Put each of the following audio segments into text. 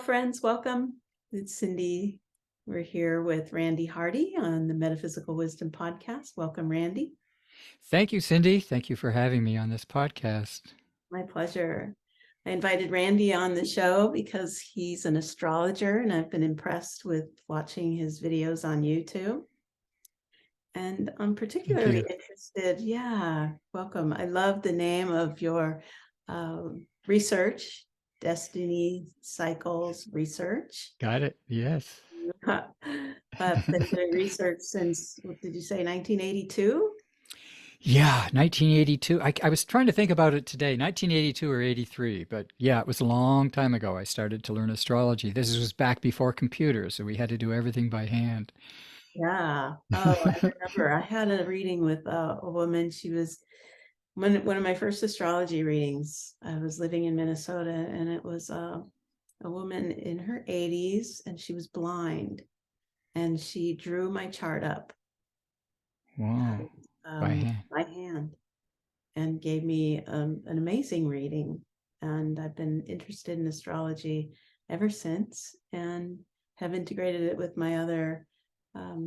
friends. Welcome. It's Cyndi. We're here with Randall Hardy on the Metaphysical Wisdom Podcast. Welcome, Randy. Thank you, Cyndi. Thank you for having me on this podcast. My pleasure. I invited Randy on the show because he's an astrologer, and I've been impressed with watching his videos on YouTube. And I'm particularly interested. Yeah, welcome. I love the name of your research, Destiny Cycles Research. Got it. Yes. Been doing research since, what did you say, 1982? Yeah, 1982. I was trying to think about it today, 1982 or 83, but yeah, it was a long time ago I started to learn astrology. This was back before computers, so we had to do everything by hand. Yeah. Oh, I remember I had a reading with a woman. She was one of my first astrology readings. I was living in Minnesota, and it was a woman in her 80s, and she was blind, and she drew my chart up Wow, by hand. by hand and gave me an amazing reading. And I've been interested in astrology ever since, and have integrated it with my other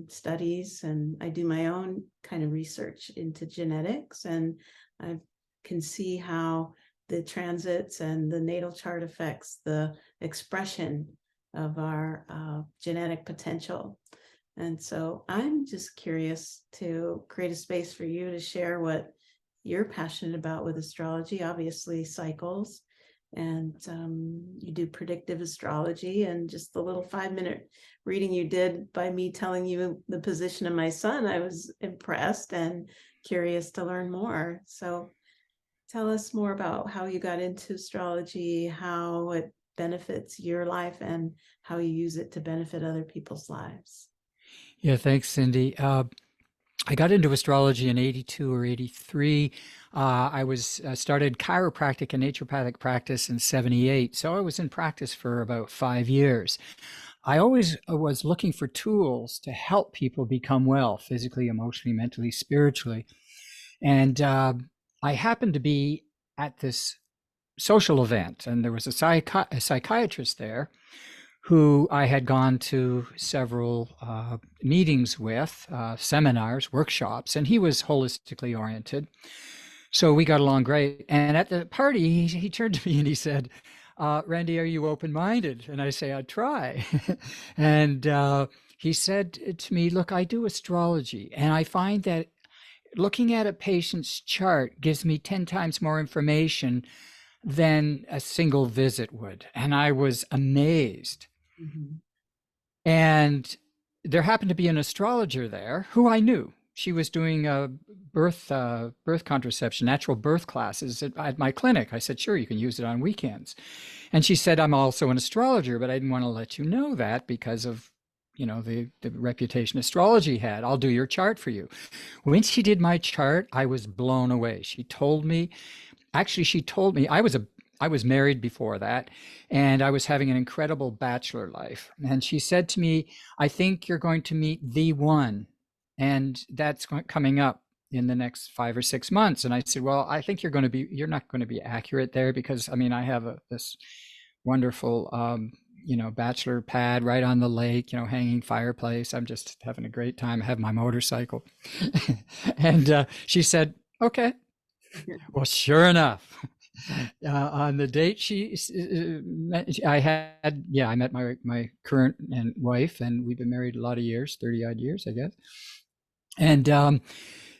studies. And I do my own kind of research into genetics, and I can see how the transits and the natal chart affects the expression of our genetic potential. And so I'm just curious to create a space for you to share what you're passionate about with astrology, obviously cycles, and you do predictive astrology. And just the little 5-minute reading you did by me telling you the position of my son, I was impressed and curious to learn more. So tell us more about how you got into astrology, how it benefits your life, and how you use it to benefit other people's lives. Yeah, thanks, Cyndi. I got into astrology in 82 or 83. I started chiropractic and naturopathic practice in 78. So I was in practice for about 5 years. I always was looking for tools to help people become well, physically, emotionally, mentally, spiritually. And I happened to be at this social event, and there was a psychiatrist there who I had gone to several meetings with, seminars, workshops, and he was holistically oriented. So we got along great. And at the party, he turned to me and he said, Randy, are you open-minded? And I say, I'd try. And he said to me, look, I do astrology, and I find that looking at a patient's chart gives me 10 times more information than a single visit would. And I was amazed. Mm-hmm. And there happened to be an astrologer there who I knew. She was doing birth contraception, natural birth classes at my clinic. I said, sure, you can use it on weekends. And she said, I'm also an astrologer, but I didn't want to let you know that because of, the reputation astrology had. I'll do your chart for you. When she did my chart, I was blown away. She told me I was married before that, and I was having an incredible bachelor life. And she said to me, I think you're going to meet the one, and that's coming up in the next 5 or 6 months. And I said, well, I think you're not going to be accurate there, because I have this wonderful, bachelor pad right on the lake, hanging fireplace. I'm just having a great time. I have my motorcycle. And she said, okay. Well, sure enough, on the date I met my current and wife, and we've been married a lot of years, 30 odd years, I guess. And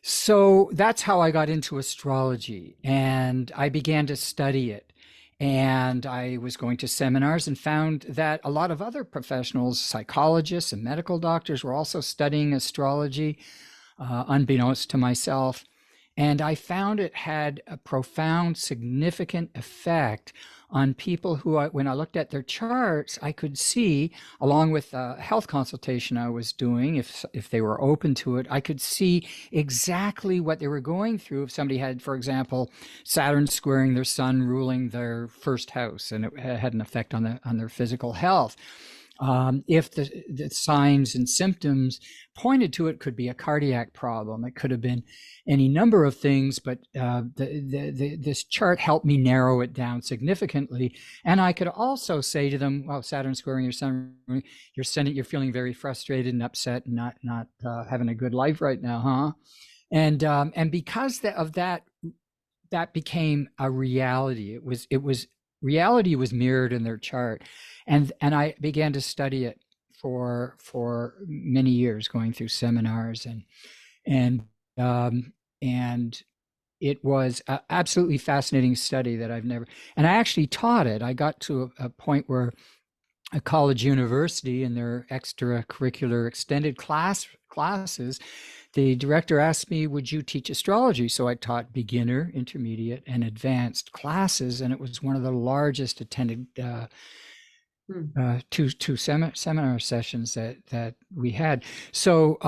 so that's how I got into astrology, and I began to study it. And I was going to seminars and found that a lot of other professionals, psychologists and medical doctors, were also studying astrology, unbeknownst to myself. And I found it had a profound, significant effect on people who, when I looked at their charts, I could see, along with a health consultation I was doing, if they were open to it, I could see exactly what they were going through. If somebody had, for example, Saturn squaring their sun, ruling their first house, and it had an effect on their physical health. If the signs and symptoms pointed to it, could be a cardiac problem. It could have been any number of things, but this chart helped me narrow it down significantly. And I could also say to them, well, Saturn squaring your sun, you're feeling very frustrated and upset and not having a good life right now, huh? And because of that, that became a reality. Reality was mirrored in their chart, and I began to study it for many years, going through seminars and and it was an absolutely fascinating study that I've never. And I actually taught it. I got to a point where a college university in their extracurricular extended classes, the director asked me, would you teach astrology? So I taught beginner, intermediate, and advanced classes, and it was one of the largest attended two seminar sessions that we had. So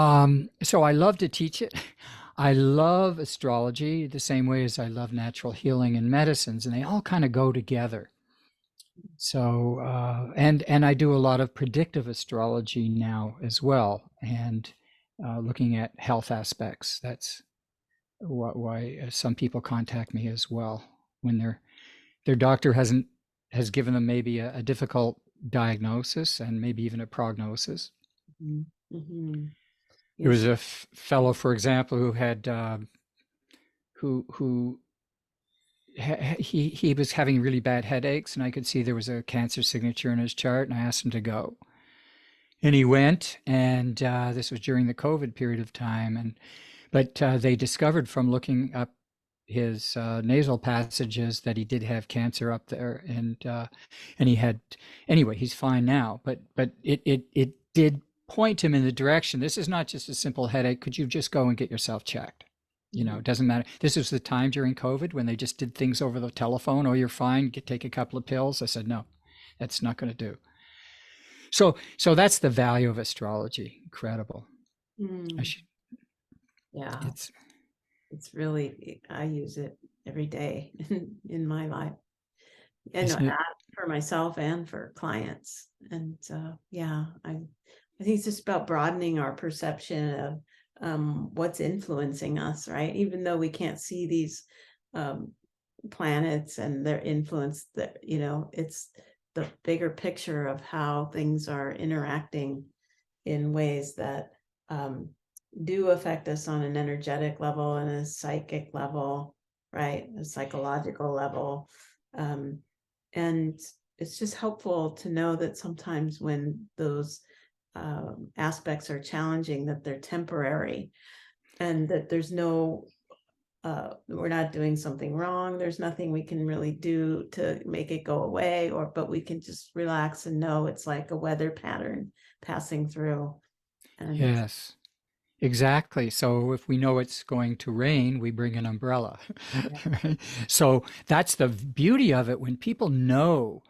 so I love to teach it. I love astrology the same way as I love natural healing and medicines, and they all kind of go together. So and I do a lot of predictive astrology now as well, and looking at health aspects. That's why some people contact me as well when their doctor has given them maybe a difficult diagnosis and maybe even a prognosis. Mm-hmm. There was Yes. a fellow, for example, who had who he was having really bad headaches, and I could see there was a cancer signature in his chart, and I asked him to go. And he went, and this was during the COVID period of time, but they discovered from looking up his nasal passages that he did have cancer up there, and he had, anyway, he's fine now. But it did point him in the direction. This is not just a simple headache. Could you just go and get yourself checked? It doesn't matter. This was the time during COVID when they just did things over the telephone. Oh, you're fine. Take a couple of pills. I said, no, that's not going to do. So that's the value of astrology. Incredible. Yeah, It's really, I use it every day in my life, and isn't it? for myself and for clients. And yeah, I think it's just about broadening our perception of what's influencing us, right? Even though we can't see these planets and their influence, that it's the bigger picture of how things are interacting in ways that do affect us on an energetic level and a psychic level, right? A psychological level. And it's just helpful to know that sometimes when those aspects are challenging, that they're temporary, and that there's no we're not doing something wrong. There's nothing we can really do to make it go away, but we can just relax and know it's like a weather pattern passing through. And Yes, exactly. So if we know it's going to rain, we bring an umbrella. Right? So that's the beauty of it. When people know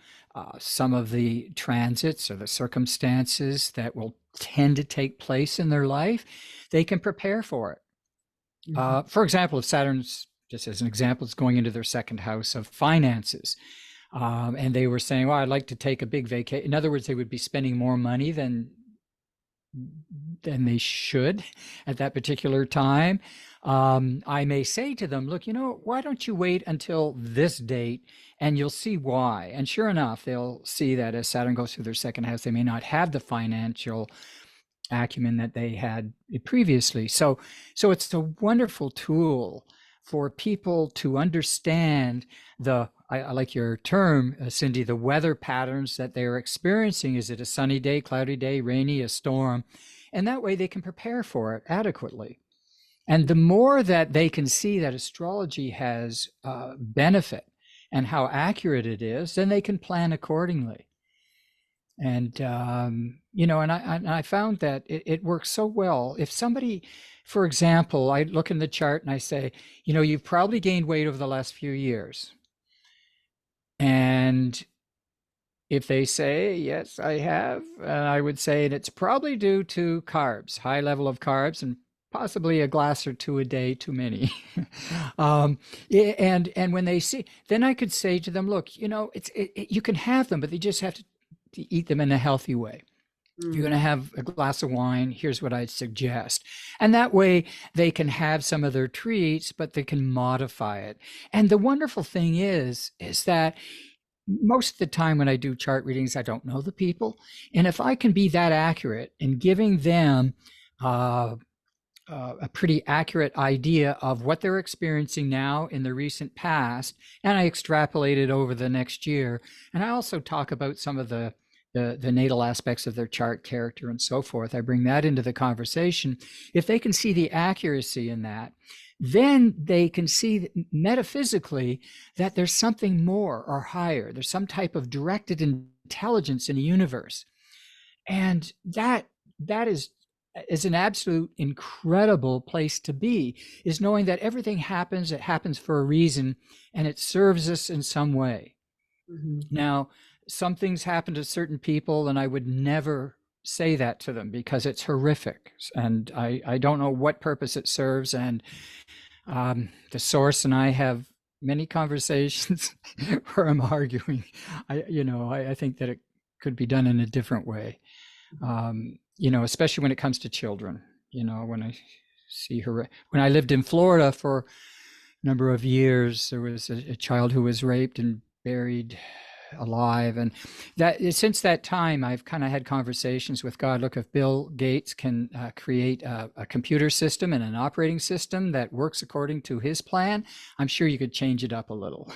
some of the transits or the circumstances that will tend to take place in their life, they can prepare for it. For example, if Saturn's, just as an example, is going into their second house of finances, and they were saying, well, I'd like to take a big vacation. In other words, they would be spending more money than they should at that particular time. I may say to them, look, why don't you wait until this date and you'll see why. And sure enough, they'll see that as Saturn goes through their second house, they may not have the financial acumen that they had previously. So it's a wonderful tool for people to understand I like your term, Cyndi, the weather patterns that they're experiencing. Is it a sunny day, cloudy day, rainy, a storm? And that way they can prepare for it adequately. And the more that they can see that astrology has benefit and how accurate it is, then they can plan accordingly. And and I found that it works so well. If somebody, for example, I look in the chart and I say, you've probably gained weight over the last few years. And if they say, yes, I have, I would say it's probably due to carbs, high level of carbs, and possibly a glass or two a day too many. And when they see, then I could say to them, look, you can have them, but they just have to eat them in a healthy way. If you're going to Mm. have a glass of wine, here's what I'd suggest. And that way they can have some of their treats, but they can modify it. And the wonderful thing is that most of the time when I do chart readings, I don't know the people. And if I can be that accurate in giving them a pretty accurate idea of what they're experiencing now in the recent past, and I extrapolate it over the next year. And I also talk about some of the natal aspects of their chart character and so forth. I bring that into the conversation. If they can see the accuracy in that, then they can see metaphysically that there's something more or higher. There's some type of directed intelligence in the universe. And that is an absolute incredible place to be, is knowing that everything happens, it happens for a reason, and it serves us in some way. Mhm. Now, some things happen to certain people, and I would never say that to them because it's horrific. And I don't know what purpose it serves. And the source and I have many conversations where I'm arguing. I think that it could be done in a different way. Especially when it comes to children. When I see her, when I lived in Florida for a number of years, there was a child who was raped and buried alive. And that since that time, I've kind of had conversations with God. Look, if Bill Gates can create a computer system and an operating system that works according to his plan, I'm sure you could change it up a little,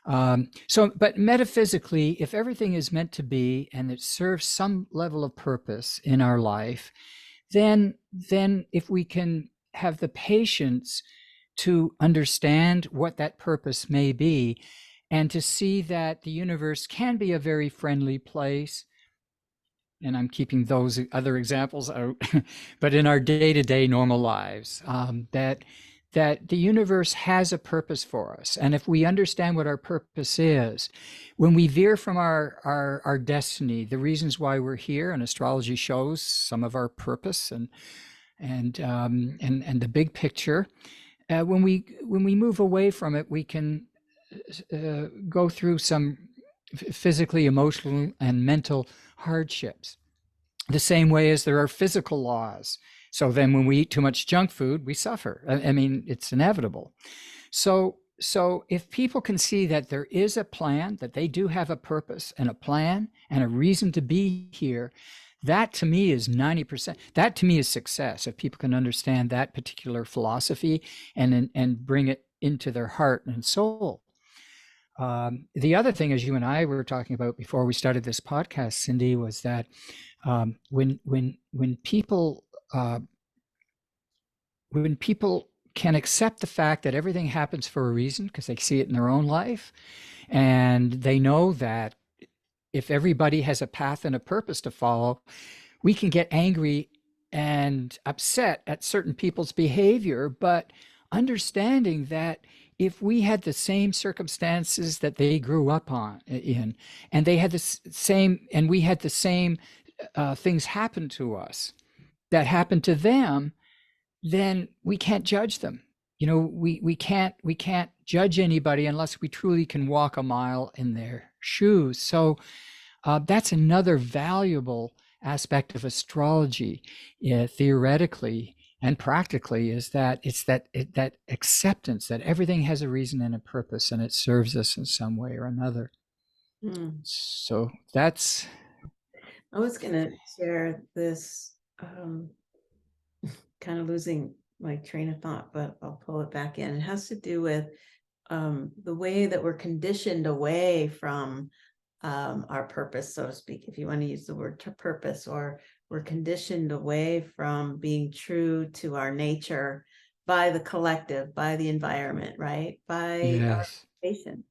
but metaphysically, if everything is meant to be and it serves some level of purpose in our life, then if we can have the patience to understand what that purpose may be, and to see that the universe can be a very friendly place, and I'm keeping those other examples out, but in our day-to-day normal lives, that the universe has a purpose for us. And if we understand what our purpose is, when we veer from our destiny, the reasons why we're here, and astrology shows some of our purpose and the big picture, when we move away from it, we can go through some physically, emotional, and mental hardships. The same way as there are physical laws. So then when we eat too much junk food, we suffer. I mean, it's inevitable. So if people can see that there is a plan, that they do have a purpose and a plan and a reason to be here, that to me is 90%. That to me is success. If people can understand that particular philosophy and bring it into their heart and soul. The other thing, as you and I were talking about before we started this podcast, Cyndi, was that when people can accept the fact that everything happens for a reason because they see it in their own life, and they know that if everybody has a path and a purpose to follow, we can get angry and upset at certain people's behavior, but understanding that if we had the same circumstances that they grew up in, and they had the same, and we had the same things happen to us that happened to them, then we can't judge them. We can't judge anybody unless we truly can walk a mile in their shoes. So that's another valuable aspect of astrology, theoretically and practically, is that it's that acceptance that everything has a reason and a purpose, and it serves us in some way or another. Mm. So that's. I was going to share this, kind of losing my train of thought, but I'll pull it back in. It has to do with the way that we're conditioned away from our purpose, so to speak, if you want to use the word purpose, or we're conditioned away from being true to our nature by the collective, by the environment, right? By our Yes. patient.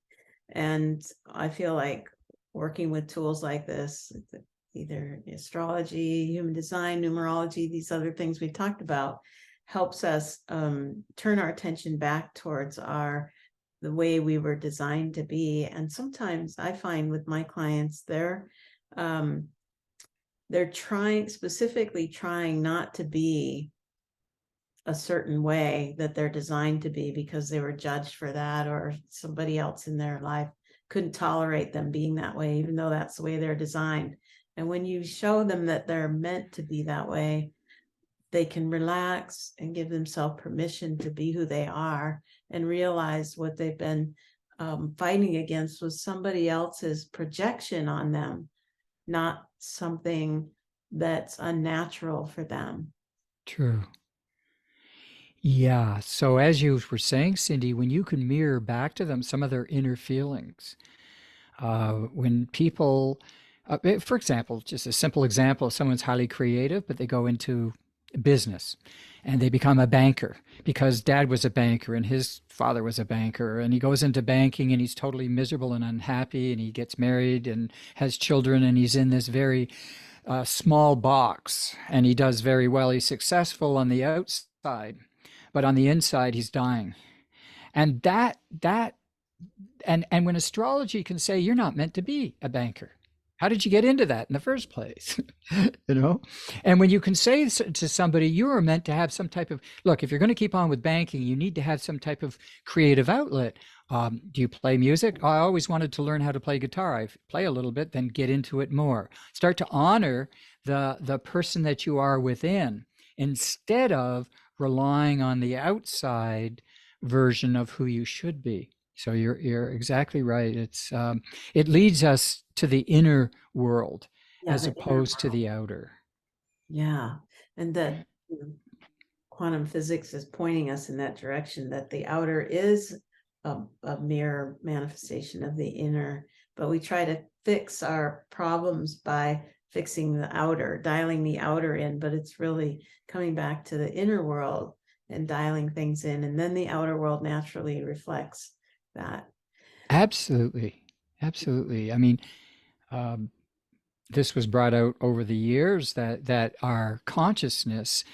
And I feel like working with tools like this, either astrology, human design, numerology, these other things we talked about, helps us turn our attention back towards the way we were designed to be. And sometimes I find with my clients, they're specifically trying not to be a certain way that they're designed to be because they were judged for that, or somebody else in their life couldn't tolerate them being that way, even though that's the way they're designed. And when you show them that they're meant to be that way, they can relax and give themselves permission to be who they are and realize what they've been fighting against was somebody else's projection on them, not something that's unnatural for them. True. Yeah. So as you were saying, Cyndi, when you can mirror back to them some of their inner feelings, when people, for example, just a simple example, someone's highly creative, but they go into business and they become a banker because dad was a banker and his father was a banker, and he goes into banking and he's totally miserable and unhappy, and he gets married and has children, and he's in this very small box, and he does very well. He's successful on the outside, but on the inside, he's dying. And and when astrology can say you're not meant to be a banker, how did you get into that in the first place? You know, and when you can say to somebody you are meant to have some type of, look, if you're going to keep on with banking, you need to have some type of creative outlet. Do you play music? Oh, I always wanted to learn how to play guitar. I play a little bit, then get into it more. Start to honor the person that you are within instead of relying on the outside version of who you should be. So you're exactly right. It leads us to the inner world Yeah, as the inner opposed to world. the outer. Yeah. And that quantum physics is pointing us in that direction, that the outer is a mirror manifestation of the inner, but we try to fix our problems by fixing the outer, dialing the outer in, but it's really coming back to the inner world and dialing things in, and then the outer world naturally reflects that. Absolutely. Absolutely. I mean, um, this was brought out over the years that our consciousness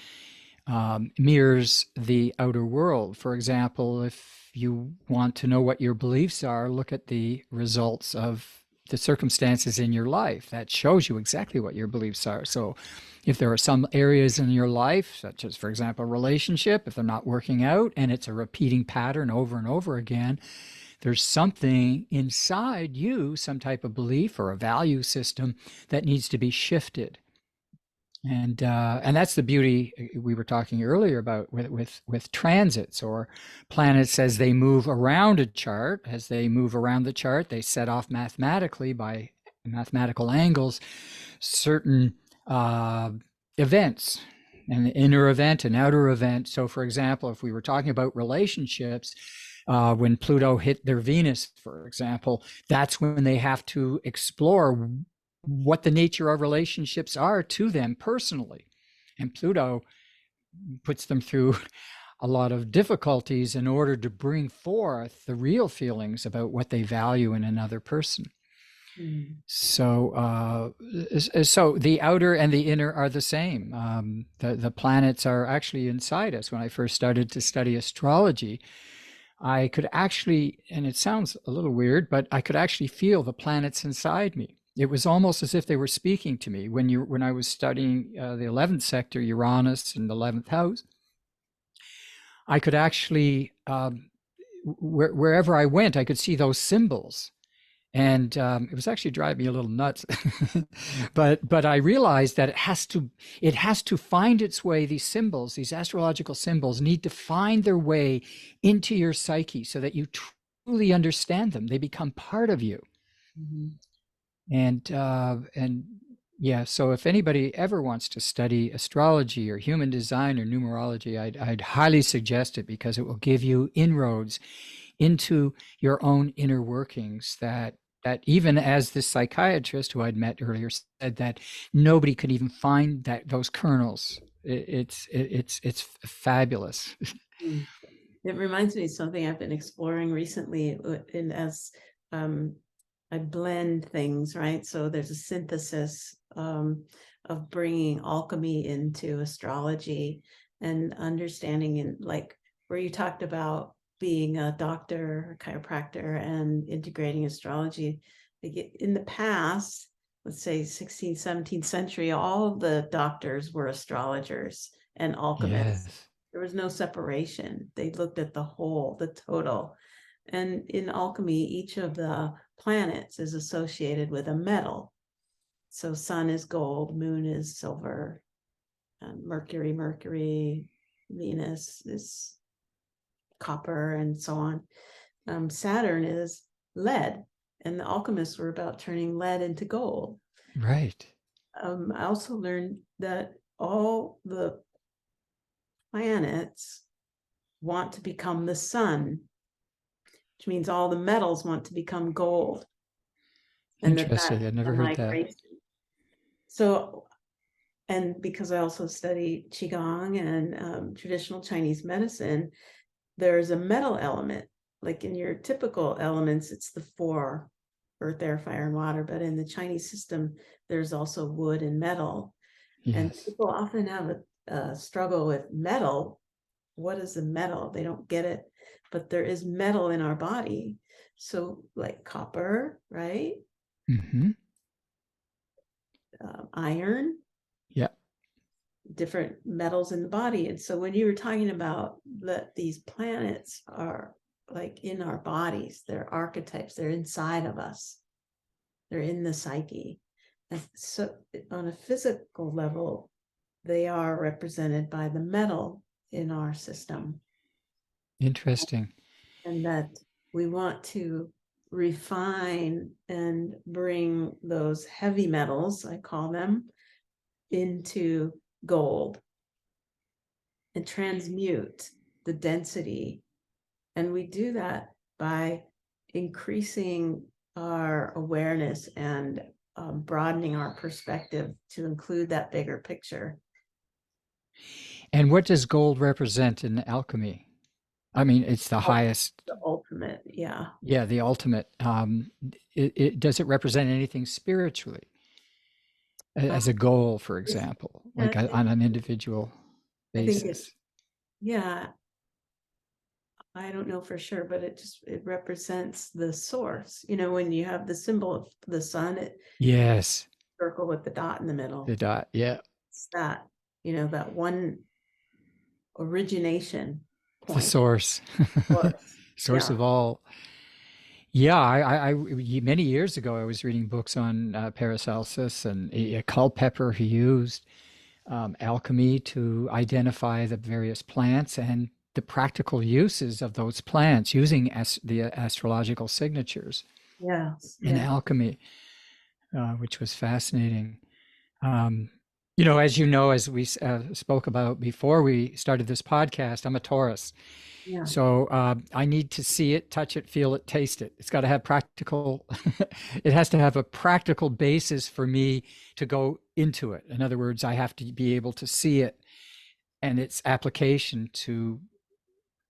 mirrors the outer world. For example, if you want to know what your beliefs are, look at the results of the circumstances in your life. That shows you exactly what your beliefs are. So, if there are some areas in your life, such as, for example, a relationship, if they're not working out and it's a repeating pattern over and over again, there's something inside you, some type of belief or a value system that needs to be shifted. And that's the beauty we were talking earlier about with transits or planets as they move around a chart. As they move around the chart, they set off mathematically by mathematical angles certain events, an inner event, an outer event. So, for example, if we were talking about relationships, when Pluto hit their Venus, for example, that's when they have to explore what the nature of relationships are to them personally. And Pluto puts them through a lot of difficulties in order to bring forth the real feelings about what they value in another person. Mm. So the outer and the inner are the same. The planets are actually inside us. When I first started to study astrology, I could actually, and it sounds a little weird, but I could actually feel the planets inside me. It was almost as if they were speaking to me when I was studying the 11th sector, Uranus, in the 11th house. I could actually, wherever I went, I could see those symbols, and it was actually driving me a little nuts. But I realized that it has to find its way. These symbols, these astrological symbols, need to find their way into your psyche so that you truly understand them. They become part of you. Mm-hmm. And yeah, so if anybody ever wants to study astrology or human design or numerology, I'd highly suggest it, because it will give you inroads into your own inner workings that even as this psychiatrist who I'd met earlier said, that nobody could even find those kernels. It's fabulous. Mm. It reminds me of something I've been exploring recently, and as um, I blend things, right? So there's a synthesis of bringing alchemy into astrology and understanding, and like where you talked about being a doctor, a chiropractor, and integrating astrology. Like in the past, let's say 16th, 17th century, all of the doctors were astrologers and alchemists. Yes. There was no separation. They looked at the whole, the total. And in alchemy, each of the planets is associated with a metal. So sun is gold, moon is silver, and Mercury, Venus is copper, and so on. Saturn is lead, and the alchemists were about turning lead into gold. Right. I also learned that all the planets want to become the sun, which means all the metals want to become gold, and that's Interesting. I'd never a heard that. migration. So, and because I also study Qigong and traditional Chinese medicine, there's a metal element. Like in your typical elements, it's the four: earth, air, fire, and water. But in the Chinese system, there's also wood and metal. And Yes. people often have a struggle with metal. What is the metal? They don't get it. But there is metal in our body. So, like copper, right? Mm-hmm. Iron, Yeah. different metals in the body. And so when you were talking about that these planets are like in our bodies, they're archetypes, they're inside of us, they're in the psyche. And so on a physical level, they are represented by the metal in our system. Interesting. And that we want to refine and bring those heavy metals, I call them, into gold and transmute the density. And we do that by increasing our awareness and broadening our perspective to include that bigger picture. And what does gold represent in alchemy? I mean, it's the highest. The ultimate, yeah. Yeah, the ultimate. Does it represent anything spiritually as a goal, for example, Yeah, like on an individual I think it, basis? yeah, I don't know for sure, but it represents the source. You know, when you have the symbol of the sun, it Yes, circle with the dot in the middle. the dot. Yeah, It's that, you know, that one origination the point. source, Source. source Yeah. of all. Yeah, many years ago, I was reading books on Paracelsus and a Culpeper he used alchemy to identify the various plants and the practical uses of those plants using the astrological signatures Yes. in Yeah. alchemy, which was fascinating. Um, you know, as you know, as we spoke about before we started this podcast, I'm a Taurus. Yeah. So I need to see it, touch it, feel it, taste it. It's got to have practical, it has to have a practical basis for me to go into it. In other words, I have to be able to see it and its application to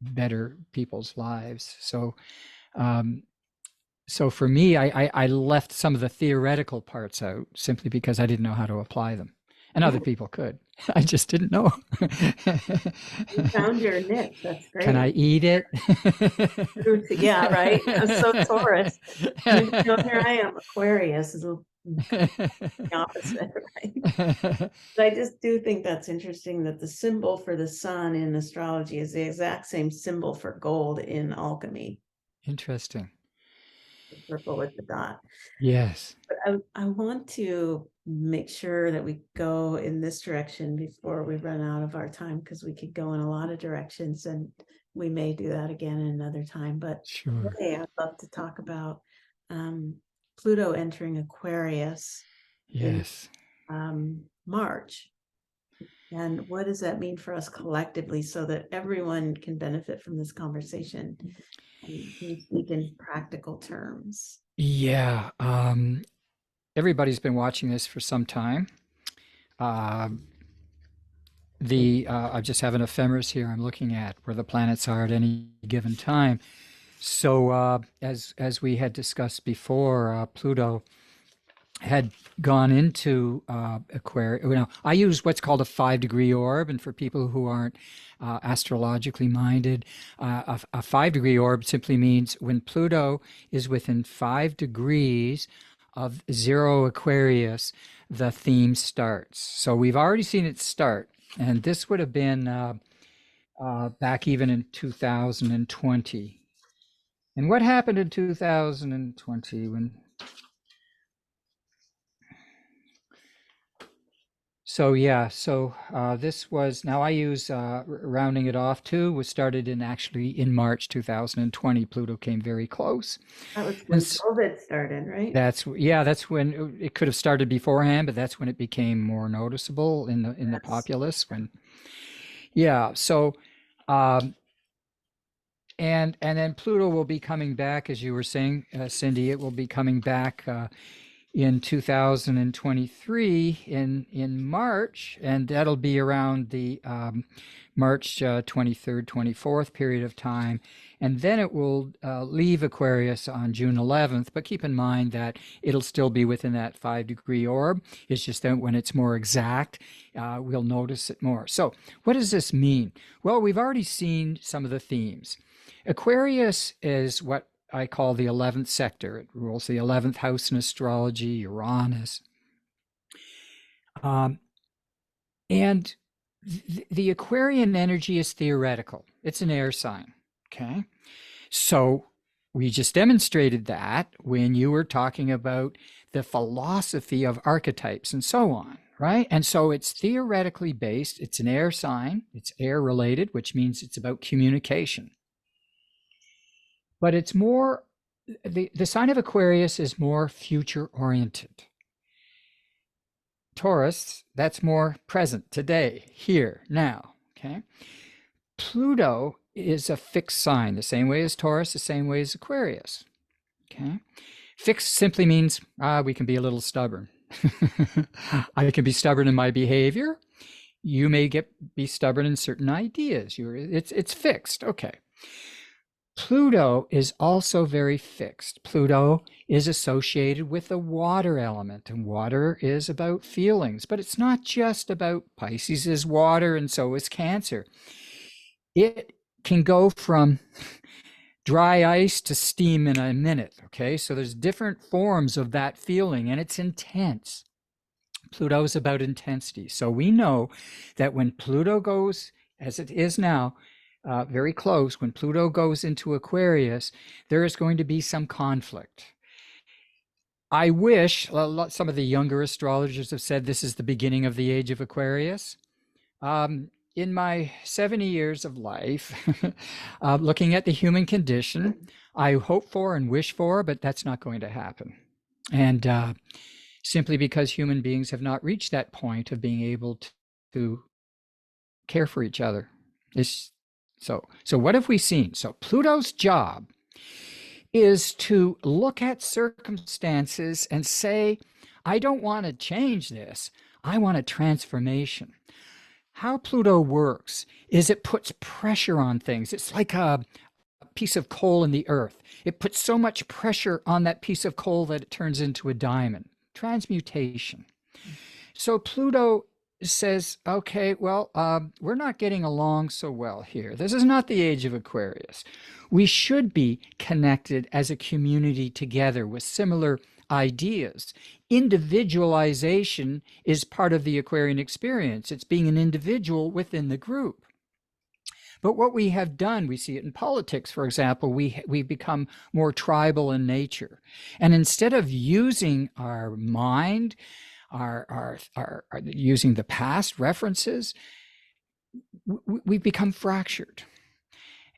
better people's lives. Um, so for me, I left some of the theoretical parts out simply because I didn't know how to apply them. And Yeah. other people could. I just didn't know. You found your niche. That's Can I great. eat it? Yeah, right. I'm so Taurus. And you know, here I am, Aquarius is the opposite, right? But I just do think that's interesting that the symbol for the sun in astrology is the exact same symbol for gold in alchemy, Interesting. the circle with the dot. Yes. But I want to make sure that we go in this direction before we run out of our time, because we could go in a lot of directions, and we may do that again another time. But Sure. today I'd love to talk about Pluto entering Aquarius in Yes. March. And what does that mean for us collectively so that everyone can benefit from this conversation and can speak in practical terms? Yeah. Everybody's been watching this for some time. Uh, I just have an ephemeris here I'm looking at where the planets are at any given time. So as we had discussed before, Pluto had gone into Aquarius. You know, I use what's called a 5-degree orb, and for people who aren't astrologically minded, a 5-degree orb simply means when Pluto is within 5 degrees of 0 Aquarius, the theme starts. So we've already seen it start, and this would have been back even in 2020. And what happened in 2020 when So yeah, so this was now I use rounding it off too was started in actually in March 2020. Pluto came very close, That was and when COVID started, right? that's when it could have started beforehand, but that's when it became more noticeable in the Yes. populace. When yeah, so um, and then Pluto will be coming back, as you were saying, Cyndi. It will be coming back in 2023 in March, and that'll be around the March 23rd, 24th period of time. And then it will leave Aquarius on June 11th. But keep in mind that it'll still be within that 5-degree orb. It's just that when it's more exact, we'll notice it more. So, what does this mean? Well, we've already seen some of the themes. Aquarius is what I call the 11th sector. It rules the 11th house in astrology, Uranus. Um, and the Aquarian energy is theoretical, it's an air sign. Okay. So we just demonstrated that when you were talking about the philosophy of archetypes and so on, right? And so it's theoretically based, it's an air sign, it's air related, which means it's about communication. But it's more, the sign of Aquarius is more future oriented. Taurus, that's more present, today, here, now. Okay. Pluto is a fixed sign, the same way as Taurus, the same way as Aquarius. Okay. Fixed simply means we can be a little stubborn. I can be stubborn in my behavior. You may be stubborn in certain ideas. It's fixed. Okay. Pluto is also very fixed. Pluto is associated with the water element, and water is about feelings, but it's not just about Pisces is water, and so is Cancer. It can go from dry ice to steam in a minute. Okay, so there's different forms of that feeling, and it's intense. Pluto is about intensity. So we know that when Pluto goes, as it is now, very close, when Pluto goes into Aquarius, there is going to be some conflict. I wish some of the younger astrologers have said this is the beginning of the age of Aquarius. In my 70 years of life, looking at the human condition, I hope for and wish for, but that's not going to happen. And simply because human beings have not reached that point of being able to care for each other. So what have we seen? So Pluto's job is to look at circumstances and say, I don't want to change this. I want a transformation. How Pluto works is it puts pressure on things. It's like a piece of coal in the earth. It puts so much pressure on that piece of coal that it turns into a diamond. Transmutation. So Pluto says, okay, well, we're not getting along so well here. This is not the age of Aquarius. We should be connected as a community together with similar ideas. Individualization is part of the Aquarian experience. It's being an individual within the group. But what we have done, we see it in politics, for example, we become more tribal in nature. And instead of using our mind, our using the past references, we've become fractured.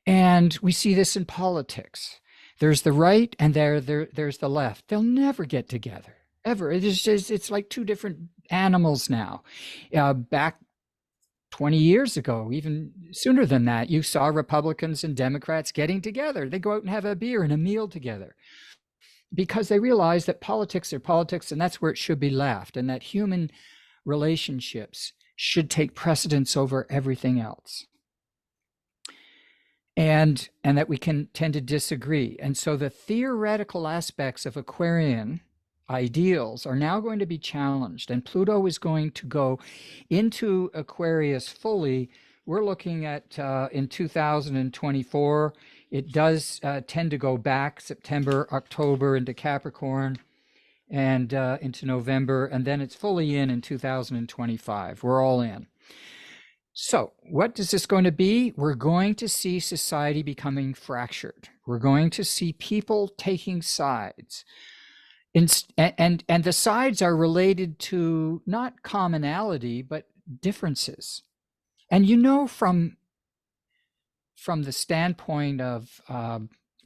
And we see this in politics. There's the right and there's the left. They'll never get together, ever. It's like two different animals now. Back 20 years ago, even sooner than that, you saw Republicans and Democrats getting together. They go out and have a beer and a meal together because they realize that politics are politics, and that's where it should be left, and that human relationships should take precedence over everything else. And that we can tend to disagree. And so the theoretical aspects of Aquarian ideals are now going to be challenged, and Pluto is going to go into Aquarius fully. We're looking at in 2024. It does tend to go back September, October into Capricorn and into November, and then it's fully in 2025. We're all in. So what is this going to be? We're going to see society becoming fractured. We're going to see people taking sides. And the sides are related to not commonality, but differences. And from the standpoint of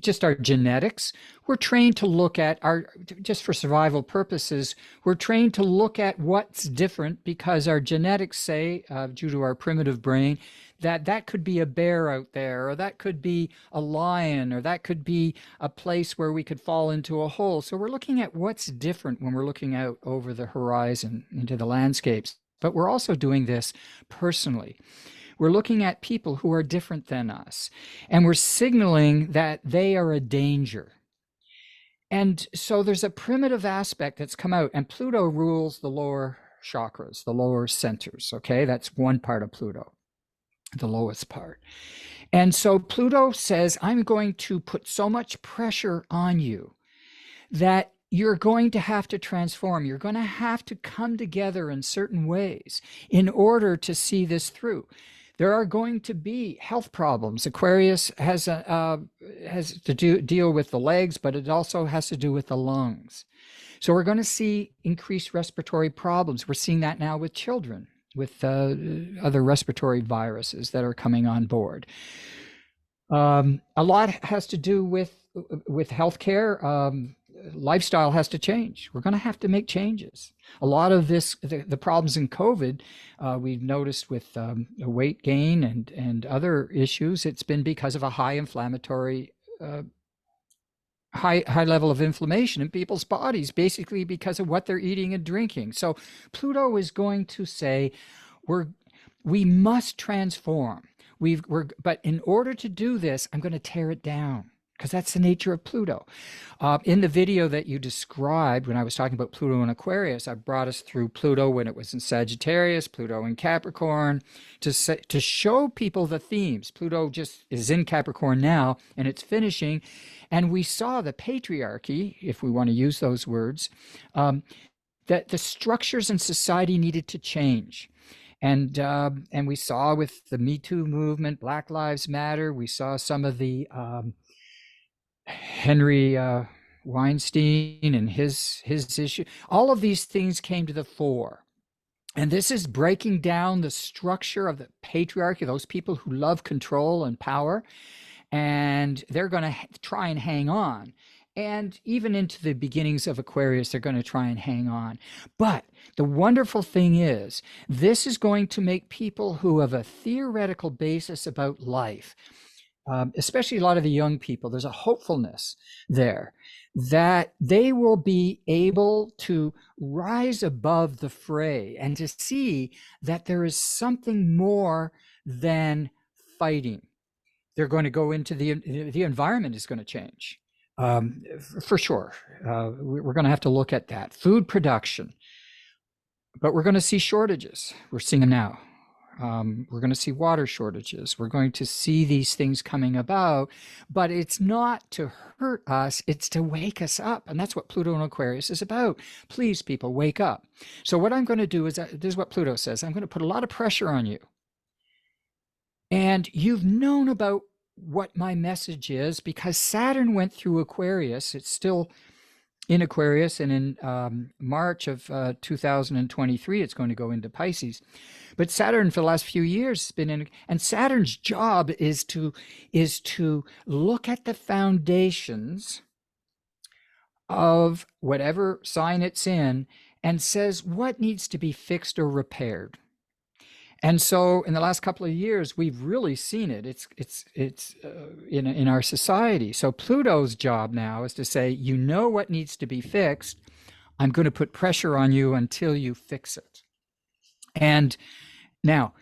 just our genetics, we're trained to look at just for survival purposes, we're trained to look at what's different because our genetics say, due to our primitive brain, that could be a bear out there, or that could be a lion, or that could be a place where we could fall into a hole. So we're looking at what's different when we're looking out over the horizon into the landscapes. But we're also doing this personally. We're looking at people who are different than us, and we're signaling that they are a danger. And so there's a primitive aspect that's come out, and Pluto rules the lower chakras, the lower centers. Okay, that's one part of Pluto, the lowest part. And so Pluto says, I'm going to put so much pressure on you that you're going to have to transform. You're going to have to come together in certain ways in order to see this through. There are going to be health problems. Aquarius has to deal with the legs, but it also has to do with the lungs. So we're going to see increased respiratory problems. We're seeing that now with children, with other respiratory viruses that are coming on board. A lot has to do with healthcare. Lifestyle has to change. We're going to have to make changes. A lot of the problems in COVID, we've noticed with weight gain and other issues, it's been because of a high inflammatory, high level of inflammation in people's bodies, basically because of what they're eating and drinking. So Pluto is going to say, we must transform. But in order to do this, I'm going to tear it down, because that's the nature of Pluto. In the video that you described when I was talking about Pluto and Aquarius, I brought us through Pluto when it was in Sagittarius, Pluto in Capricorn, to show people the themes. Pluto just is in Capricorn now, and it's finishing. And we saw the patriarchy, if we want to use those words, that the structures in society needed to change. And we saw with the Me Too movement, Black Lives Matter, we saw some of the Henry Weinstein and his issue. All of these things came to the fore. And this is breaking down the structure of the patriarchy, those people who love control and power. And they're going to try and hang on. And even into the beginnings of Aquarius, they're going to try and hang on. But the wonderful thing is, this is going to make people who have a theoretical basis about life, especially a lot of the young people, there's a hopefulness there that they will be able to rise above the fray and to see that there is something more than fighting. They're going to go into the environment is going to change. For sure. We're going to have to look at that. Food production. But we're going to see shortages. We're seeing them now. We're going to see water shortages. We're going to see these things coming about, but it's not to hurt us, it's to wake us up. And that's what Pluto and Aquarius is about. Please, people, wake up. So what I'm going to do is, this is what Pluto says, I'm going to put a lot of pressure on you. And you've known about what my message is because Saturn went through Aquarius. It's still in Aquarius, and in March of 2023, it's going to go into Pisces. But Saturn, for the last few years, has been in, and Saturn's job is to look at the foundations of whatever sign it's in and says what needs to be fixed or repaired. And so in the last couple of years, we've really seen it. It's in our society. So Pluto's job now is to say, you know what needs to be fixed. I'm going to put pressure on you until you fix it. And now,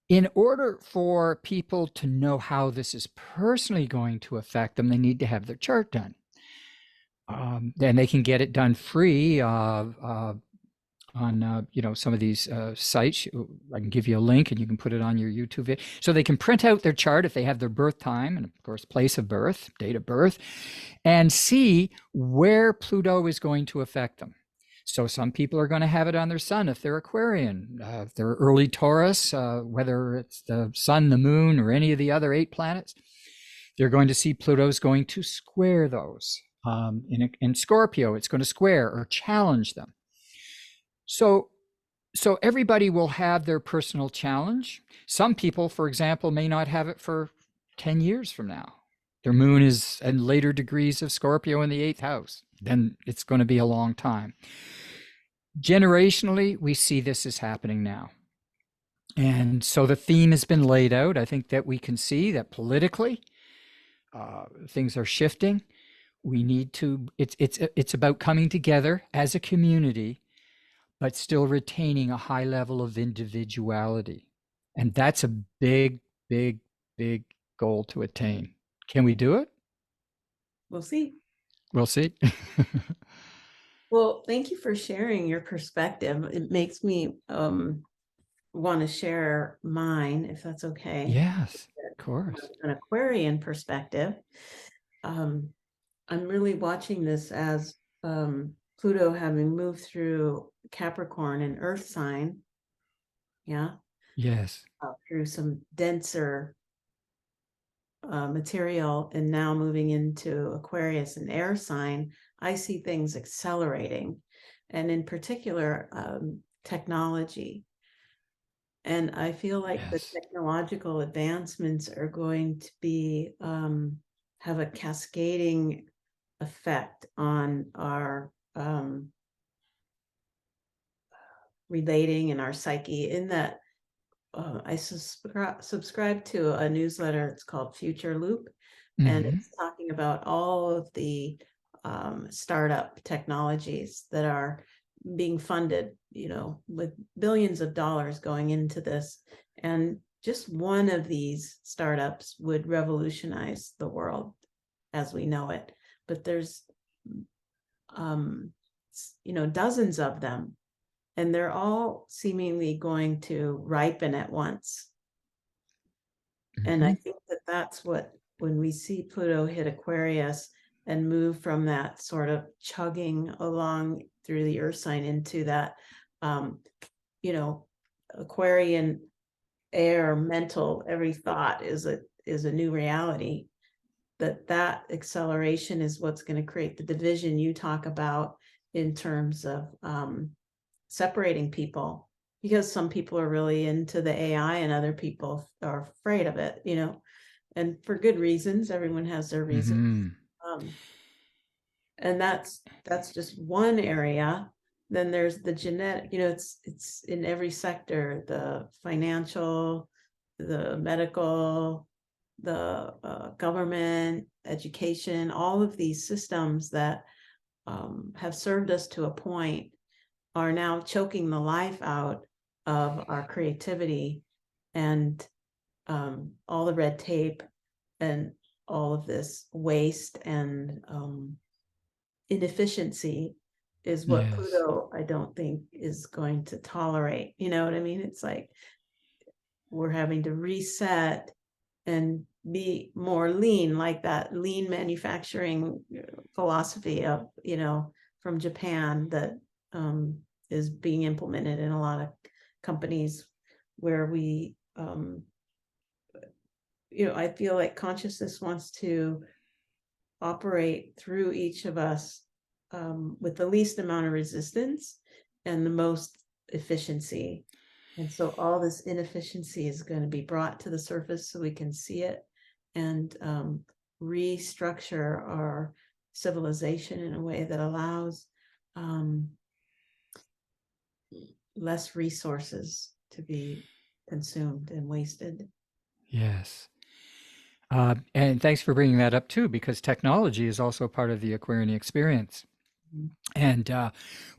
in order for people to know how this is personally going to affect them, they need to have their chart done. Then they can get it done free on some of these sites. I can give you a link and you can put it on your YouTube video. So they can print out their chart if they have their birth time and, of course, place of birth, date of birth, and see where Pluto is going to affect them. So some people are going to have it on their sun if they're Aquarian, if they're early Taurus, whether it's the sun, the moon, or any of the other 8 planets. They're going to see Pluto's going to square those. In Scorpio, it's going to square or challenge them. So everybody will have their personal challenge. Some people, for example, may not have it for 10 years from now. Their moon is in later degrees of Scorpio in the eighth house. Then it's going to be a long time. Generationally, we see this is happening now. And so the theme has been laid out. I think that we can see that politically, things are shifting. We need to, it's about coming together as a community, but still retaining a high level of individuality. And that's a big, big, big goal to attain. Can we do it? We'll see. We'll see. Well, thank you for sharing your perspective. It makes me want to share mine, if that's okay. Yes, of course. An Aquarian perspective. I'm really watching this as Pluto having moved through Capricorn and Earth sign. Yeah. Yes. Through some denser material and now moving into Aquarius and air sign, I see things accelerating, and in particular, technology. And I feel like the technological advancements are going to be have a cascading effect on our relating and our psyche, in that I subscribe to a newsletter. It's called Future Loop, and it's talking about all of the startup technologies that are being funded, with billions of dollars going into this. And just one of these startups would revolutionize the world as we know it. But there's, dozens of them, and they're all seemingly going to ripen at once. And I think that that's what, when we see Pluto hit Aquarius and move from that sort of chugging along through the Earth sign into that, Aquarian air, mental, every thought is a new reality. That acceleration is what's going to create the division you talk about in terms of separating people, because some people are really into the AI and other people are afraid of it, and for good reasons. Everyone has their reasons. And that's just one area. Then there's the genetic, it's in every sector: the financial, the medical, the government, education. All of these systems that have served us to a point are now choking the life out of our creativity, and all the red tape and all of this waste and inefficiency is what Pluto, I don't think, is going to tolerate. You know what I mean? It's like we're having to reset and be more lean, like that lean manufacturing philosophy of, from Japan, that is being implemented in a lot of companies, where we, I feel like consciousness wants to operate through each of us with the least amount of resistance and the most efficiency. And so all this inefficiency is going to be brought to the surface so we can see it and restructure our civilization in a way that allows less resources to be consumed and wasted. Yes. And thanks for bringing that up too, because technology is also part of the Aquarian experience. And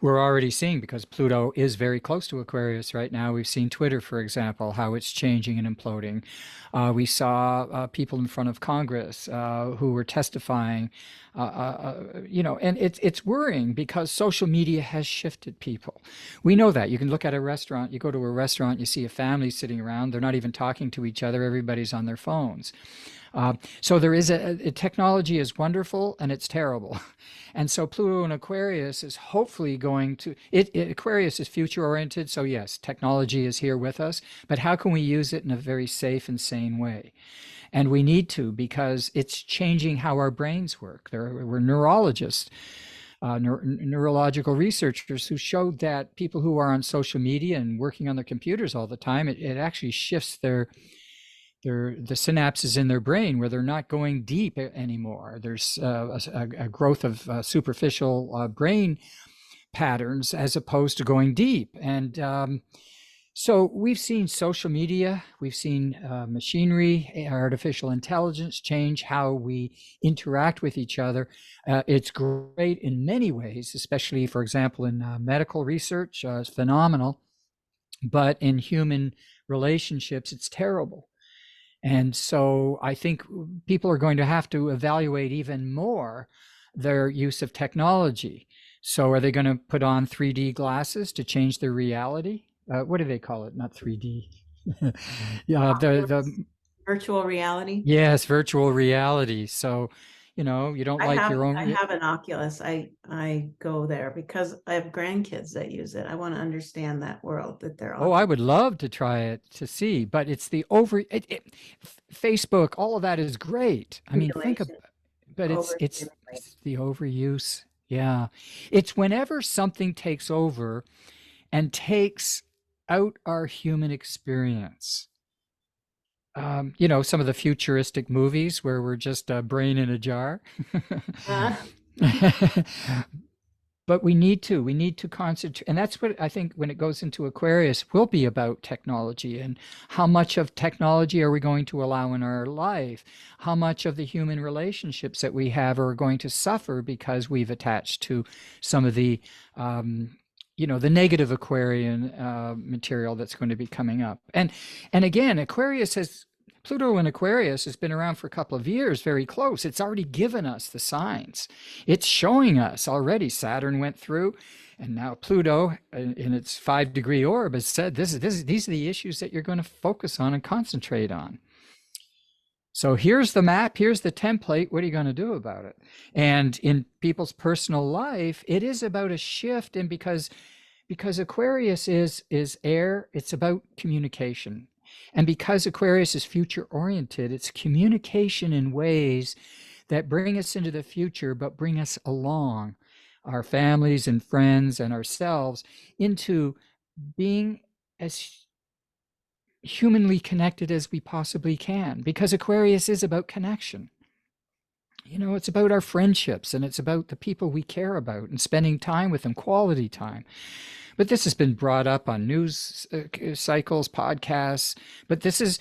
we're already seeing, because Pluto is very close to Aquarius right now, we've seen Twitter, for example, how it's changing and imploding. We saw people in front of Congress who were testifying, and it's worrying because social media has shifted people. We know that. You can look at a restaurant, you go to a restaurant, you see a family sitting around, they're not even talking to each other, everybody's on their phones. So there is technology is wonderful and it's terrible. And so Pluto and Aquarius is hopefully going to Aquarius is future oriented. So yes, technology is here with us, but how can we use it in a very safe and sane way? And we need to, because it's changing how our brains work. We're neurologists, neurological researchers who showed that people who are on social media and working on their computers all the time, it actually shifts the synapses in their brain where they're not going deep anymore. There's a growth of superficial brain patterns as opposed to going deep. And so we've seen social media, we've seen machinery, artificial intelligence change how we interact with each other. It's great in many ways, especially, for example, in medical research. It's phenomenal. But in human relationships, it's terrible. And so I think people are going to have to evaluate even more their use of technology. So are they going to put on 3D glasses to change their reality? What do they call it? Not 3D. Yeah, the Virtual reality. yes, virtual reality. So, you don't like your I own. have an Oculus. I go there because I have grandkids that use it. I want to understand that world that they're Oh, I on. would love to try it to see, but it's Facebook, all of that is great. I mean, Stimulation, but overstimulate. it's the overuse. Yeah. It's whenever something takes over and takes out our human experience. Some of the futuristic movies where we're just a brain in a jar. Uh, But we need to concentrate. And that's what I think when it goes into Aquarius will be about technology and how much of technology are we going to allow in our life? How much of the human relationships that we have are going to suffer because we've attached to some of the negative Aquarian material that's going to be coming up. And again, Pluto in Aquarius has been around for a couple of years, very close. It's already given us the signs. It's showing us already. Saturn went through, and now Pluto, in its 5-degree orb, has said these are the issues that you're going to focus on and concentrate on. So here's the map, here's the template. What are you going to do about it? And in people's personal life, it is about a shift, and because Aquarius is air, it's about communication. And because Aquarius is future oriented, it's communication in ways that bring us into the future, but bring us along, our families and friends and ourselves, into being as humanly connected as we possibly can. Because Aquarius is about connection. It's about our friendships and it's about the people we care about and spending time with them, quality time. But this has been brought up on news cycles, podcasts. But this is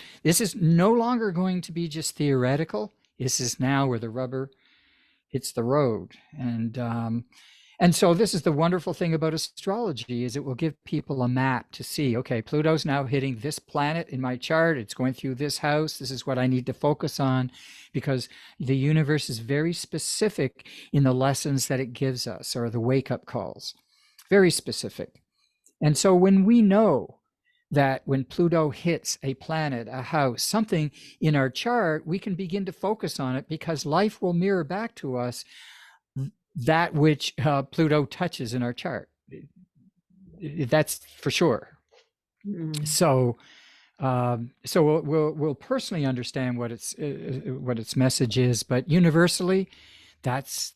no longer going to be just theoretical. This is now where the rubber hits the road. And so this is the wonderful thing about astrology is it will give people a map to see, okay, Pluto's now hitting this planet in my chart. It's going through this house. This is what I need to focus on because the universe is very specific in the lessons that it gives us or the wake-up calls. Very specific. And so when we know that when Pluto hits a planet, a house, something in our chart, we can begin to focus on it because life will mirror back to us that which Pluto touches in our chart. That's for sure. mm, So we'll personally understand what its message is, but universally, that's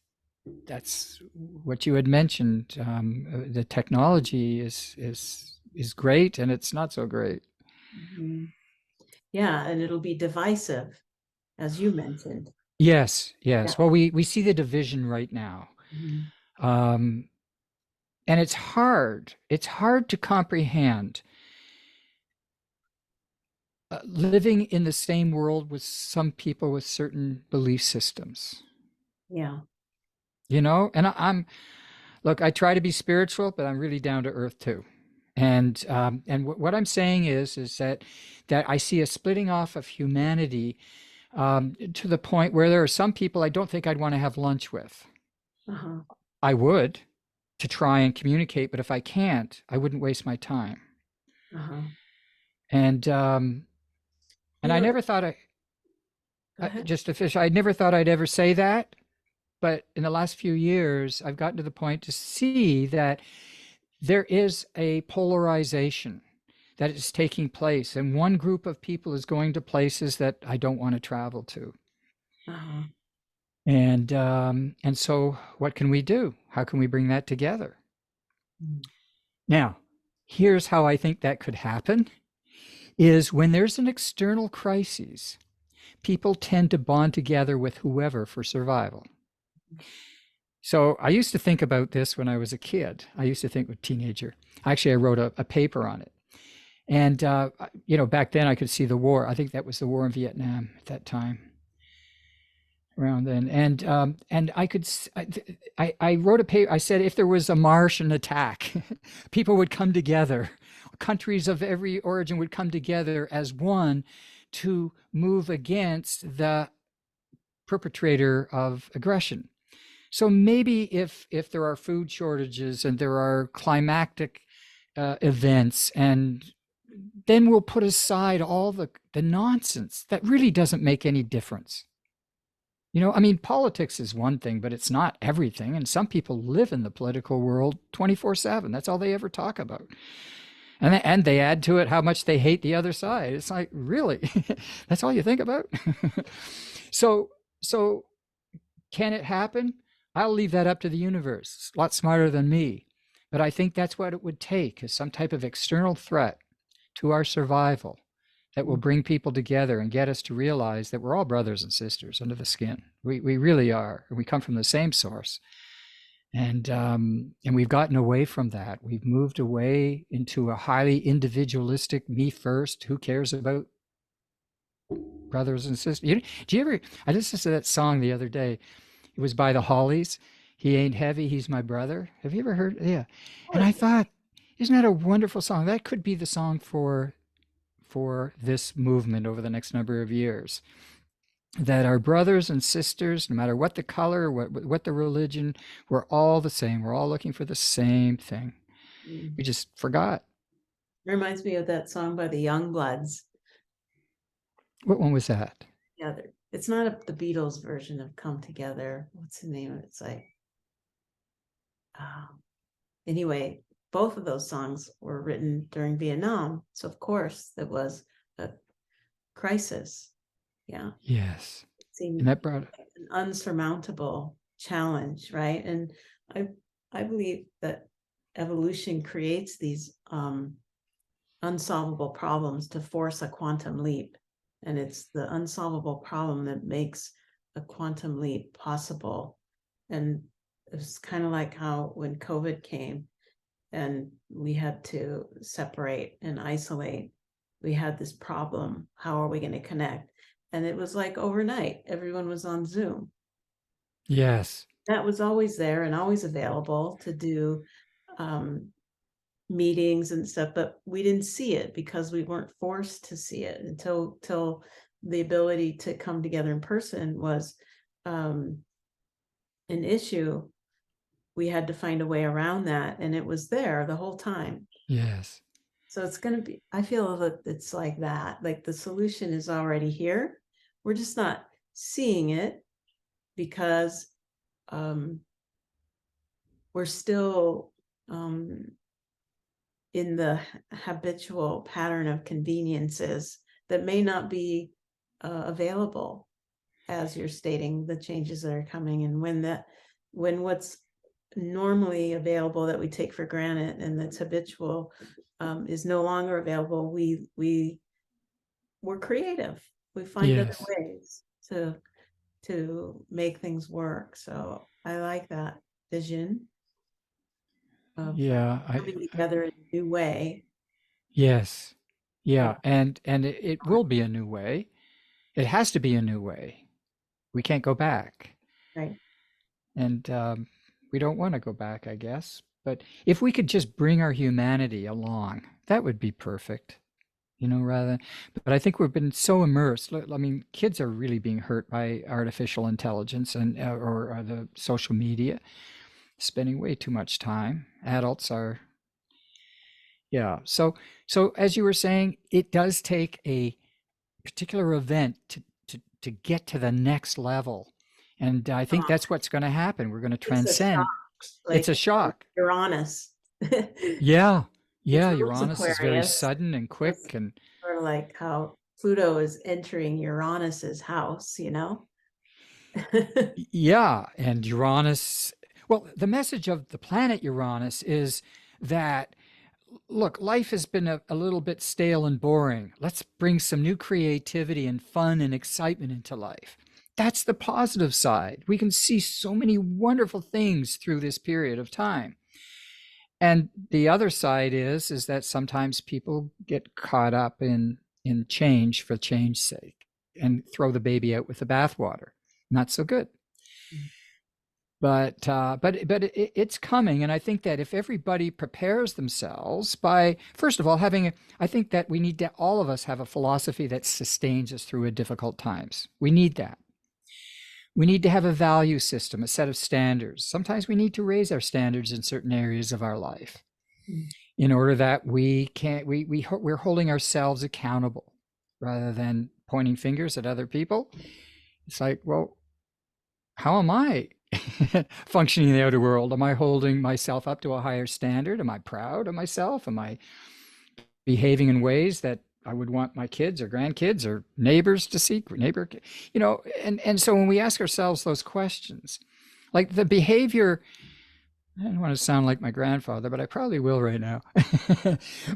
what you had mentioned. The technology is great, and it's not so great. mhm. Yeah, and it'll be divisive, as you mentioned. Yes, Yeah. yes. Well, we see the division right now. Mhm. Um, and it's hard. It's hard to comprehend living in the same world with some people with certain belief systems. Yeah. And look, I try to be spiritual, but I'm really down to earth too. And what I'm saying is that I see a splitting off of humanity to the point where there are some people I don't think I'd want to have lunch with. Uh-huh. I would to try and communicate, but if I can't, I wouldn't waste my time. Uh-huh. And um, and You I know, never thought Go ahead. Just a fish. I never thought I'd ever say that, but in the last few years, I've gotten to the point to see that there is a polarization that is taking place, and one group of people is going to places that I don't want to travel to. Uh-huh. And so what can we do? How can we bring that together? Mm. Now, here's how I think that could happen is when there's an external crisis, people tend to bond together with whoever for survival. So I used to think about this when I was a kid. I used to think with teenager. Actually, I wrote a paper on it. And, back then I could see the war. I think that was the war in Vietnam at that time, around then. And I could, I wrote a paper. I said, if there was a Martian attack, people would come together. Countries of every origin would come together as one to move against the perpetrator of aggression. So maybe if there are food shortages and there are climactic events, and then we'll put aside all the nonsense that really doesn't make any difference. I mean, politics is one thing, but it's not everything. And some people live in the political world 24/7. That's all they ever talk about. And they add to it how much they hate the other side. It's like, really? That's all you think about? so so can it happen? I'll leave that up to the universe. It's a lot smarter than me. But I think that's what it would take, is some type of external threat to our survival that will bring people together and get us to realize that we're all brothers and sisters under the skin. We really are. We come from the same source. And we've gotten away from that. We've moved away into a highly individualistic, me first, who cares about brothers and sisters. Do you ever, I listened to that song the other day. It was by the Hollies. He ain't heavy, he's my brother. Have you ever heard? Yeah. And I thought, isn't that a wonderful song? That could be the song for this movement over the next number of years. That our brothers and sisters, no matter what the color, what the religion, we're all the same. We're all looking for the same thing. Mm. We just forgot. Reminds me of that song by the Youngbloods. What one was that? Yeah, it's not the Beatles version of "Come Together." What's the name of it? It's like, anyway, both of those songs were written during Vietnam, so of course it was a crisis. Yeah, Yes. it seemed And that brought like an unsurmountable challenge, right? And I believe that evolution creates these unsolvable problems to force a quantum leap. And it's the unsolvable problem that makes a quantum leap possible. And it's kind of like how when COVID came and we had to separate and isolate, we had this problem. How are we going to connect? And it was like overnight, everyone was on Zoom. Yes. That was always there and always available to do meetings and stuff, but we didn't see it because we weren't forced to see it until the ability to come together in person was an issue. We had to find a way around that, and it was there the whole time. Yes. So it's going to be, I feel that it's like that, like the solution is already here. We're just not seeing it because we're still in the habitual pattern of conveniences that may not be available, as you're stating, the changes that are coming. And when what's normally available that we take for granted and that's habitual is no longer available, we're creative. We find other Yes. ways to make things work. So I like that vision of Yeah. coming together in a new way. Yes. Yeah. And it will be a new way. It has to be a new way. We can't go back. Right. And we don't want to go back, I guess. But if we could just bring our humanity along, that would be perfect. Rather. But I think we've been so immersed. I mean, kids are really being hurt by artificial intelligence and or the social media, spending way too much time. Adults are, yeah. So as you were saying, it does take a particular event to get to the next level. And I think that's what's going to happen. We're going to It's a shock, transcend. It's a like shock. Uranus. Yeah. Which Yeah. rules Uranus is very Aquarius. sudden and It's quick. And sort of like how Pluto is entering Uranus's house, you know? yeah. And Uranus, well, the message of the planet Uranus is that, look, life has been a little bit stale and boring. Let's bring some new creativity and fun and excitement into life. That's the positive side. We can see so many wonderful things through this period of time. And the other side is that sometimes people get caught up in change for change's sake and throw the baby out with the bathwater. Not so good. But it's coming, and I think that if everybody prepares themselves by, first of all, I think that we need to, all of us have a philosophy that sustains us through difficult times. We need that. We need to have a value system, a set of standards. Sometimes we need to raise our standards in certain areas of our life in order that we're holding ourselves accountable rather than pointing fingers at other people. It's like, well, how am I functioning in the outer world? Am I holding myself up to a higher standard? Am I proud of myself? Am I behaving in ways that I would want my kids or grandkids or neighbors to see? And so when we ask ourselves those questions, like the behavior, I don't want to sound like my grandfather, but I probably will right now.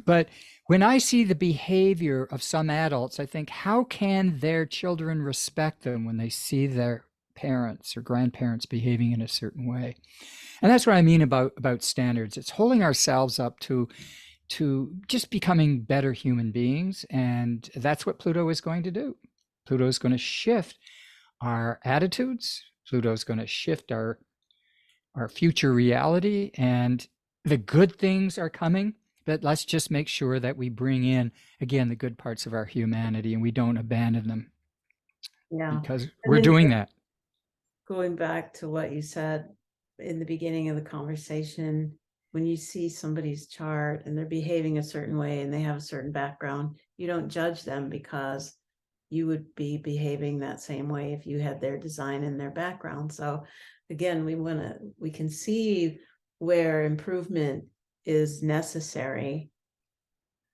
But when I see the behavior of some adults, I think, how can their children respect them when they see their parents or grandparents behaving in a certain way? And that's what I mean about standards. It's holding ourselves up to just becoming better human beings. And that's what Pluto is going to do. Pluto is going to shift our attitudes. Pluto is going to shift our future reality, and the good things are coming. But let's just make sure that we bring in, again, the good parts of our humanity and we don't abandon them, Yeah. because And we're then doing that. going back to what you said in the beginning of the conversation, when you see somebody's chart and they're behaving a certain way and they have a certain background, you don't judge them because you would be behaving that same way if you had their design and their background. So again, we can see where improvement is necessary,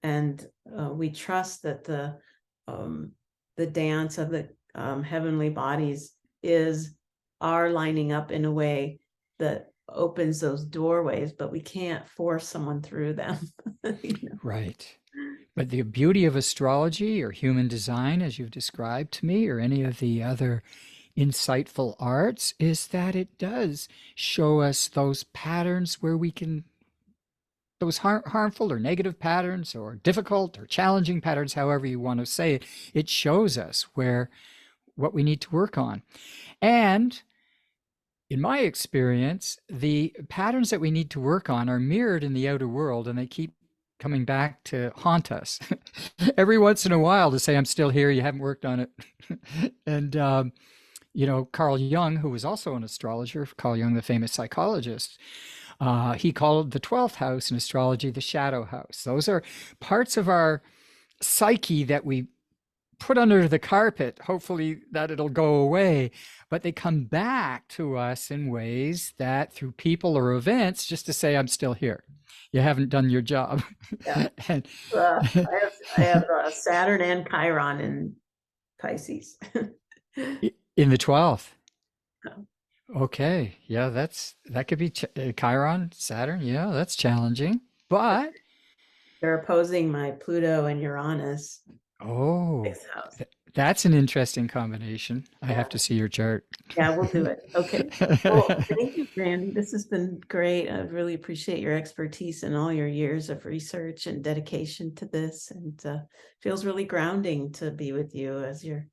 and we trust that the dance of the heavenly bodies are lining up in a way that opens those doorways, but we can't force someone through them. Right. But the beauty of astrology or human design, as you've described to me, or any of the other insightful arts, is that it does show us those patterns where we can, those harmful or negative patterns or difficult or challenging patterns, however you want to say it, it shows us what we need to work on. And in my experience, the patterns that we need to work on are mirrored in the outer world, and they keep coming back to haunt us every once in a while to say, I'm still here, you haven't worked on it. And Carl Jung, who was also an astrologer, Carl Jung, the famous psychologist, he called the 12th house in astrology the shadow house. Those are parts of our psyche that we put under the carpet, hopefully that it'll go away, but they come back to us in ways that, through people or events, just to say, I'm still here, you haven't done your job. Yeah. And I have Saturn and Chiron in Pisces. in the 12th. Oh. Okay. Yeah, that could be Chiron, Saturn. Yeah, that's challenging. But They're opposing my Pluto and Uranus oh, sixth house. that's an interesting combination. I Yeah. have to see your chart. Yeah, we'll do it. Okay. Well, thank you, Randy. This has been great. I really appreciate your expertise and all your years of research and dedication to this. And feels really grounding to be with you, as your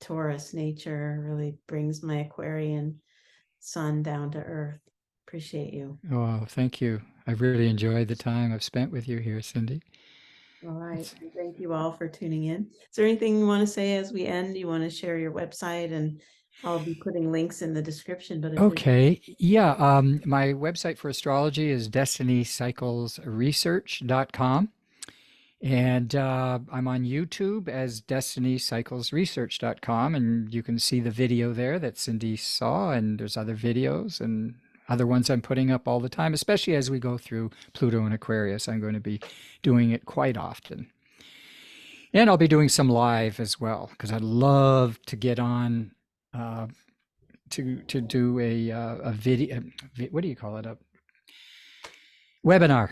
Taurus nature really brings my Aquarian sun down to earth. Appreciate you. Oh, thank you. I've really enjoyed the time I've spent with you here, Cyndi. All right. It's, And thank you all for tuning in. Is there anything you want to say as we end? You want to share your website? And I'll be putting links in the description, but if there's okay. Yeah. My website for astrology is destinycyclesresearch.com. And I'm on YouTube as destinycyclesresearch.com, and you can see the video there that Cyndi saw, and there's other videos and other ones I'm putting up all the time, especially as we go through Pluto and Aquarius. I'm going to be doing it quite often. And I'll be doing some live as well, because I'd love to get on uh, to do a video. What do you call it? A webinar.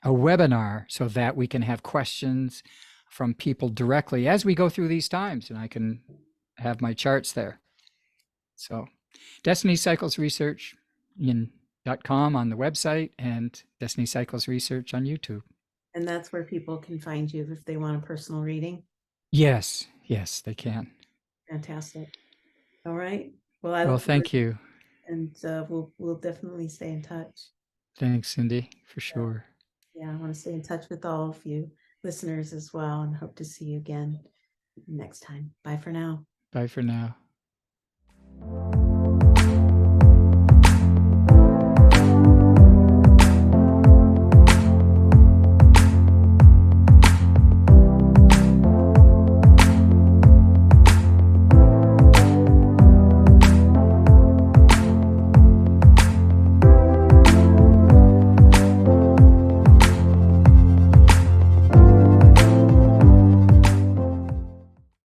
A webinar, so that we can have questions from people directly as we go through these times, and I can have my charts there. So Destiny Cycles Research .com on the website, and Destiny Cycles Research on YouTube. And that's where people can find you if they want a personal reading. Yes, yes, they can. Fantastic. All right. Well, I Well, look forward, thank you. and we'll definitely stay in touch. Thanks, Cyndi, for Yeah. sure. Yeah, I want to stay in touch with all of you listeners as well, and hope to see you again next time. Bye for now. Bye for now.